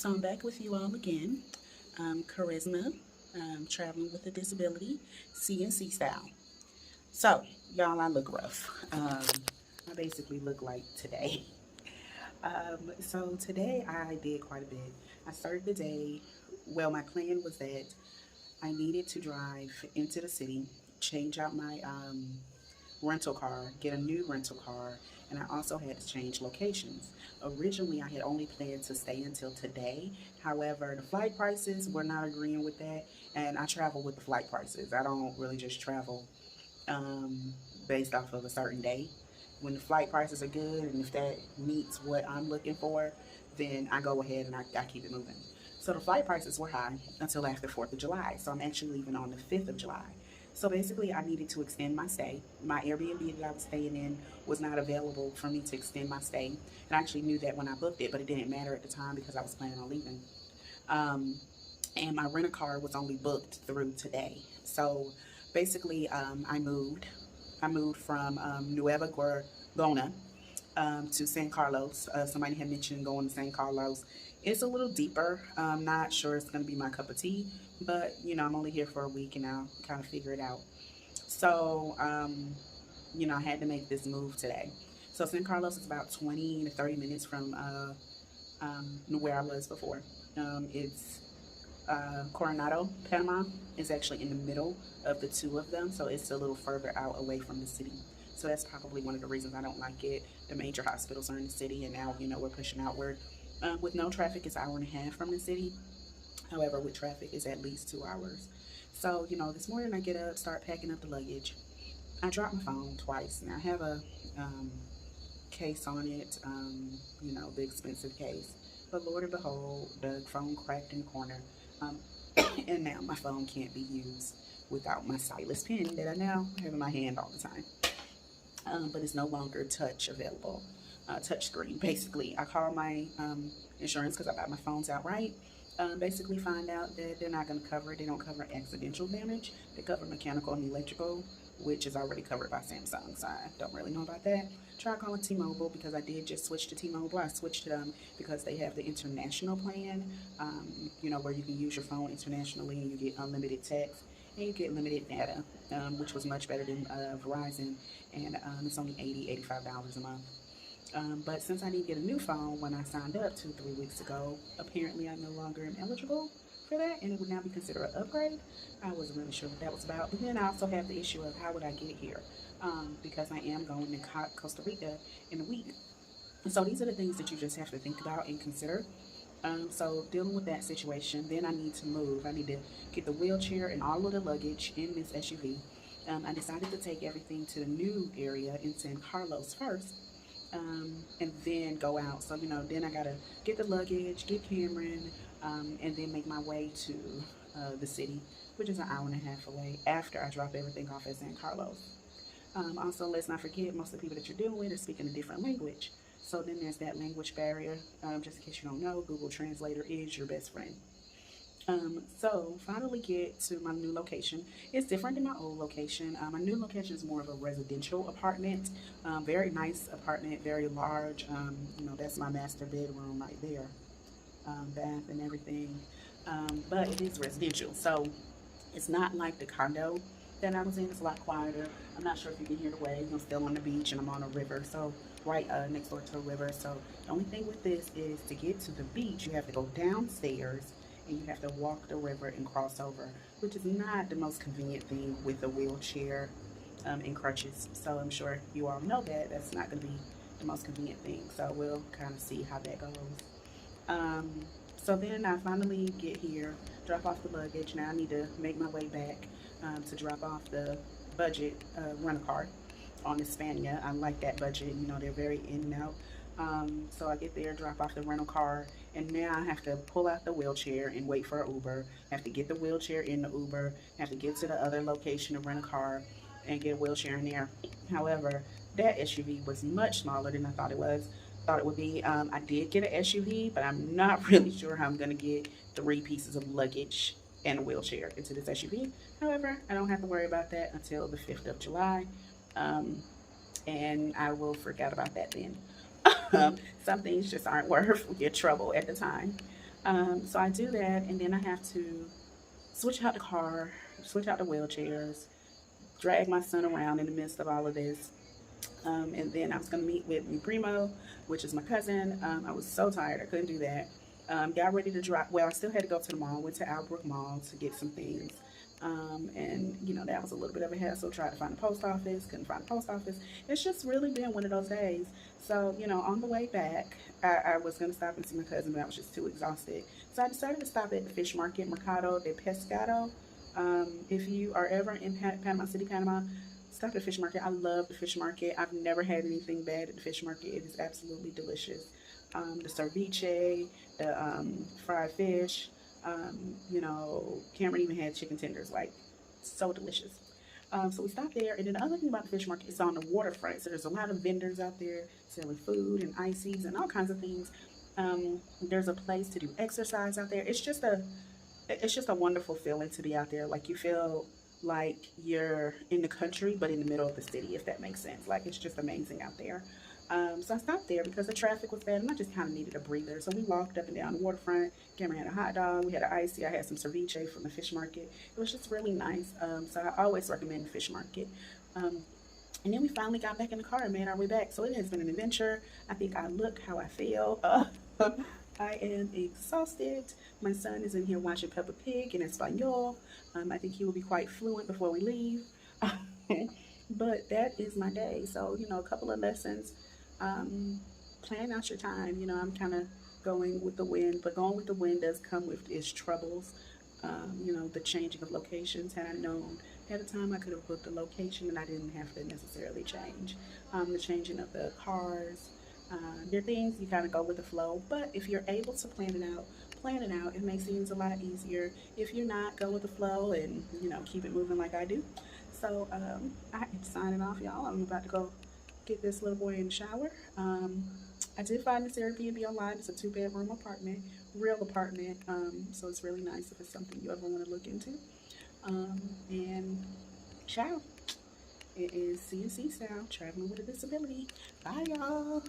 So I'm back with you all again. Charisma, traveling with a disability, C&C Style. So, y'all, I look rough. I basically look like today. So today I did quite a bit. I started the day, well, my plan was that I needed to drive into the city, change out my rental car, get a new rental car, and I also had to change locations. Originally, I had only planned to stay until today. However, the flight prices were not agreeing with that, and I travel with the flight prices. I don't really just travel um, based off of a certain day. When the flight prices are good, and if that meets what I'm looking for, then I go ahead and I keep it moving. So the flight prices were high until after 4th of July. So I'm actually leaving on the 5th of July. So basically, I needed to extend my stay. My Airbnb that I was staying in was not available for me to extend my stay. And I actually knew that when I booked it, but it didn't matter at the time because I was planning on leaving. Um, and my rental car was only booked through today. So basically, I moved. I moved from Nueva Gorgona to San Carlos. Somebody had mentioned going to San Carlos. It's a little deeper. I'm not sure it's going to be my cup of tea, but I'm only here for a week and I'll kind of figure it out. So, I had to make this move today. So San Carlos is about 20 to 30 minutes from where I was before. It's Coronado, Panama is actually in the middle of the two of them, so it's a little further out away from the city. So that's probably one of the reasons I don't like it. The major hospitals are in the city, and now we're pushing outward. With no traffic, it's an hour and a half from the city. However, with traffic, it's at least 2 hours. So this morning I get up, start packing up the luggage. I dropped my phone twice. Now I have a um, case on it, the expensive case. But Lord and behold, the phone cracked in the corner. Um, and now my phone can't be used without my stylus pen that I now have in my hand all the time. But it's no longer touch available, touch screen. Basically, I call my insurance because I buy my phones outright. Basically, find out that they're not going to cover it. They don't cover accidental damage. They cover mechanical and electrical, which is already covered by Samsung. So I don't really know about that. Try calling T-Mobile because I did just switch to T-Mobile. I switched to them because they have the international plan, where you can use your phone internationally and you get unlimited text and you get limited data, which was much better than Verizon, and it's only $85 a month. But since I didn't get a new phone when I signed up 2, 3 weeks ago, apparently I no longer am eligible for that, and it would now be considered an upgrade. I wasn't really sure what that was about. But then I also have the issue of how would I get here, because I am going to Costa Rica in a week. And so these are the things that you just have to think about and consider. So dealing with that situation, then I need to move. I need to get the wheelchair and all of the luggage in this SUV. I decided to take everything to the new area in San Carlos first, and then go out. So then I gotta get the luggage, get Cameron, and then make my way to the city, which is an hour and a half away after I drop everything off at San Carlos. Also, let's not forget, most of the people that you're dealing with are speaking a different language. So then there's that language barrier. Just in case you don't know, Google Translator is your best friend. So finally get to my new location. It's different than my old location. My new location is more of a residential apartment. Very nice apartment, very large. That's my master bedroom right there. Bath and everything. But it is residential. So it's not like the condo that I was in. It's a lot quieter. I'm not sure if you can hear the waves. I'm still on the beach and I'm on a river. So right next door to a river. So the only thing with this is to get to the beach, you have to go downstairs and you have to walk the river and cross over, which is not the most convenient thing with a wheelchair and crutches. So I'm sure you all know that that's not going to be the most convenient thing. So we'll kind of see how that goes. Um, so then I finally get here, drop off the luggage. Now I need to make my way back to drop off the budget rental car on Hispania. I like that budget. They're very in and out. So I get there, drop off the rental car, and now I have to pull out the wheelchair and wait for an Uber. I have to get the wheelchair in the Uber. I have to get to the other location to rent a car and get a wheelchair in there. However, that SUV was much smaller than I thought it was. Thought it would be. I did get an SUV, but I'm not really sure how I'm gonna get 3 pieces of luggage and a wheelchair into this SUV. However, I don't have to worry about that until the 5th of July. Um, and I will forget about that then. Some things just aren't worth your trouble at the time. So I do that, and then I have to switch out the car, switch out the wheelchairs, drag my son around in the midst of all of this. And then I was going to meet with my primo, which is my cousin. I was so tired, I couldn't do that. Got ready to drive. Well, I still had to go to the mall. Went to Albrook Mall to get some things. And you know, that was a little bit of a hassle. Tried to find the post office, couldn't find the post office. It's just really been one of those days. So, you know, on the way back, I was going to stop and see my cousin, but I was just too exhausted. So I decided to stop at the fish market, Mercado de Pescado. If you are ever in Panama City, Panama, stop at the fish market. I love the fish market. I've never had anything bad at the fish market. It is absolutely delicious. The ceviche, the fried fish. You know, Cameron even had chicken tenders, like so delicious. So we stopped there, and then the other thing about the fish market is on the waterfront. So there's a lot of vendors out there selling food and ices and all kinds of things. There's a place to do exercise out there. It's just a wonderful feeling to be out there. Like you feel like you're in the country, but in the middle of the city, if that makes sense. Like it's just amazing out there. So I stopped there because the traffic was bad and I just kind of needed a breather. So we walked up and down the waterfront. Cameron had a hot dog. We had an icy. I had some ceviche from the fish market. It was just really nice. So I always recommend the fish market. And then we finally got back in the car and made our way back. So it has been an adventure. I think I look how I feel. I am exhausted. My son is in here watching Peppa Pig in Espanol. I think he will be quite fluent before we leave. But that is my day. So, you know, a couple of lessons. Plan out your time. You know, I'm kind of going with the wind, but going with the wind does come with its troubles. You know, the changing of locations. Had I known ahead of time, I could have booked a location and I didn't have to necessarily change. The changing of the cars. There are things you kind of go with the flow, but if you're able to plan it out, plan it out. It makes things a lot easier. If you're not, go with the flow and, you know, keep it moving like I do. So I am signing off, y'all. I'm about to go get this little boy in the shower. I did find this Airbnb online. It's a 2-bedroom apartment, real apartment. So it's really nice if it's something you ever want to look into. And ciao. It is C&C Style, traveling with a disability. Bye, y'all.